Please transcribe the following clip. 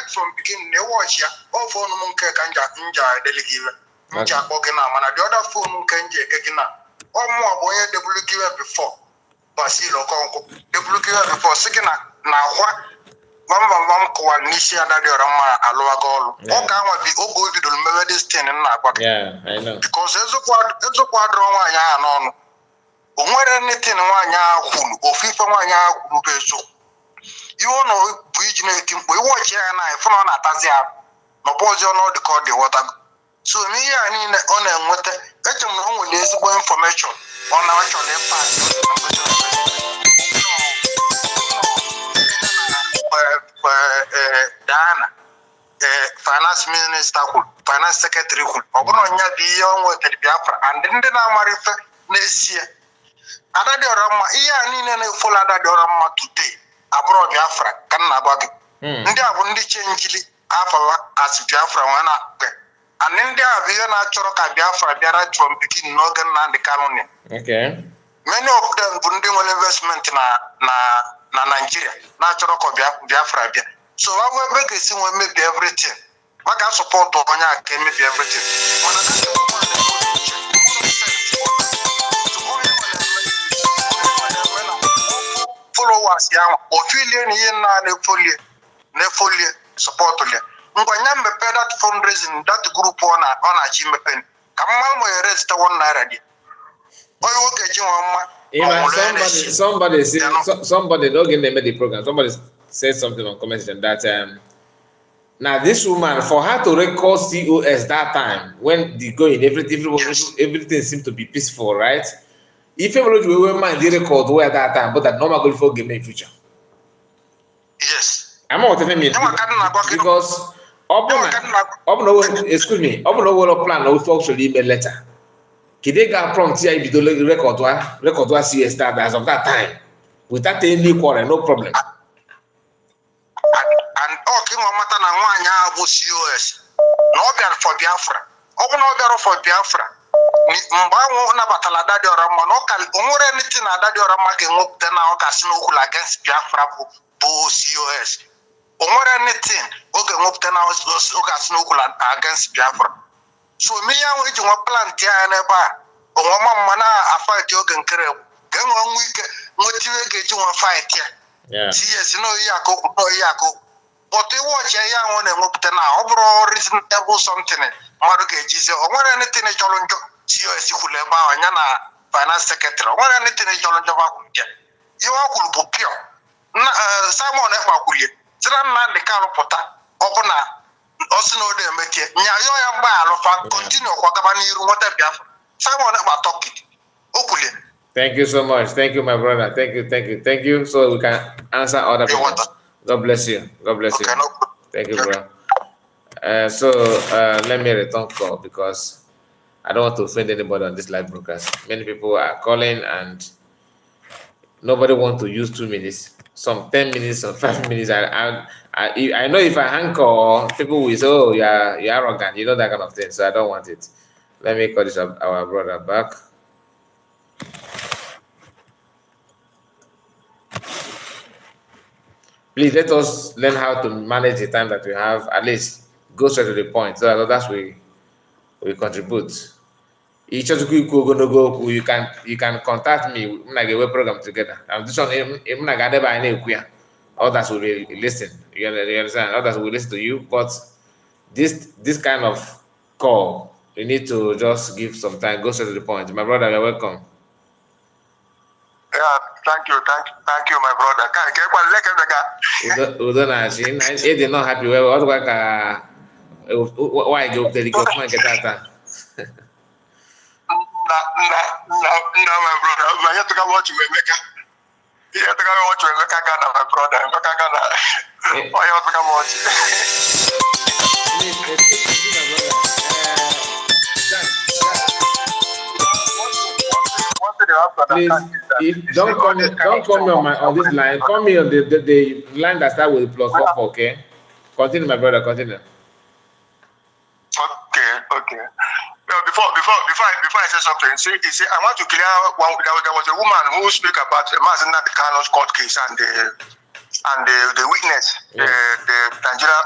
right from beginning, they watch ya. All phone munke kanja inja delegate. Inja okena mana. The other phone munke kekina. All more boy delegate before. Basilo konko. Delegate before. Sikina na what? Mama kwa nishi adadi orama aloa golu. Oka wa bi ogo bi do remember this thing na kwa. Yeah, I know. Because ezo kwadro nwanya anonu. Onwere anything nwanya akwulu, ofife nwanya akwulu bezo. You know bridge na timpo, you watch ya na ifo na atazi a. No bozo no the call the water. So me ya ni on enwete, eche mo nwele ezigbo information on our actual part. Dana finance minister finance secretary obono nya bi yon wote Biafra and ndị na-amarife n'esie adadi orama iya niile na-efola adadi orama today abro Biafra kan na gbagi ndị a bụ ndị chenjili afawa as Biafra wana and ndị a bụ ihe na-achọrọ ka Biafra bịara from beginning n'oge Nnamdi Kanu. Okay. Many of them bụ ndị nwere investment na Nigeria na-achọrọ ka Biafra bịa. So I will make it seem maybe everything. I can support Onya can maybe everything. Followers young or filling in nefolie support. Mwanya mbepe that fundraising that group on achievement pen. Kamal mo register one naira. Oyo okay somebody don't get the program. Somebody said something on comment section that now this woman, for her to record COS that time when the going everything seemed to be peaceful, right? If everybody will mind the record where that time, but that normal going for game in future. Yes. I'm not telling you because excuse me, will plan no actually email letter. Kidega prompt here if you record CS that as of that time without any quarrel, no problem. And okay, Mamata na nwanya abu COS. No bịara for Biafra. Ọ bụ na ọ bịara for Biafra. Mgbe ahụ na batala Adadi Orama na ọka onwere anything na Adadi Orama ga-enwepụta na ọ ga-asị n'okwu against Biafra bụ COS. Onwere anything ọ ga-enwepụta na ọ ga-asị n'okwu against Biafra. So me ya nwe ji nwa plant ya n'ebe a. Onwema mma na afight oge nkere ga-enwe nwa ike nwetiwe ga-eji nwa fight ya. Yeah. CS no yako. But you watch ya one and look now, overall reasonable something. Maruke Jesus, or what anything a Jolonjo, COS Kuleba, and Yana finance secretary, or anything a Jolonjo. You are cool pure. Simon Epakuye, Zran the Calopota, Opena, also know the metier. Nyayo Balofa, continue Wakabani, whatever. Simon Epatok. Okuye. Thank you so much. Thank you, my brother. Thank you. So we can answer other people. God bless you. God bless you. Thank you, bro. So let me return call because I don't want to offend anybody on this live broadcast. Many people are calling and nobody wants to use 2 minutes. Some 10 minutes, some 5 minutes. I know if I hang call, people will say, "Oh, you're arrogant," you know, that kind of thing. So I don't want it. Let me call this our brother back. Please let us learn how to manage the time that we have. At least go straight to the point. So that's we contribute. Each of you can contact me when I get a program together. I'm just on others will listen. You understand? Others will listen to you. But this kind of call, you need to just give some time. Go straight to the point. My brother, you're welcome. Yeah, thank you, my brother. They did not happy. Why go to the government get that? No, my brother. I have to go watch you, Mecca. You have to go watch you, Mecca, my brother. I have to go watch Please, don't call me on this line. Call me on the line that starts with +44. Okay. Continue, my brother. Continue. Okay. Well, before I say something, see, I want to clear one. There was a woman who spoke about the Nnamdi Kanu's court case and the witness, the Nigeria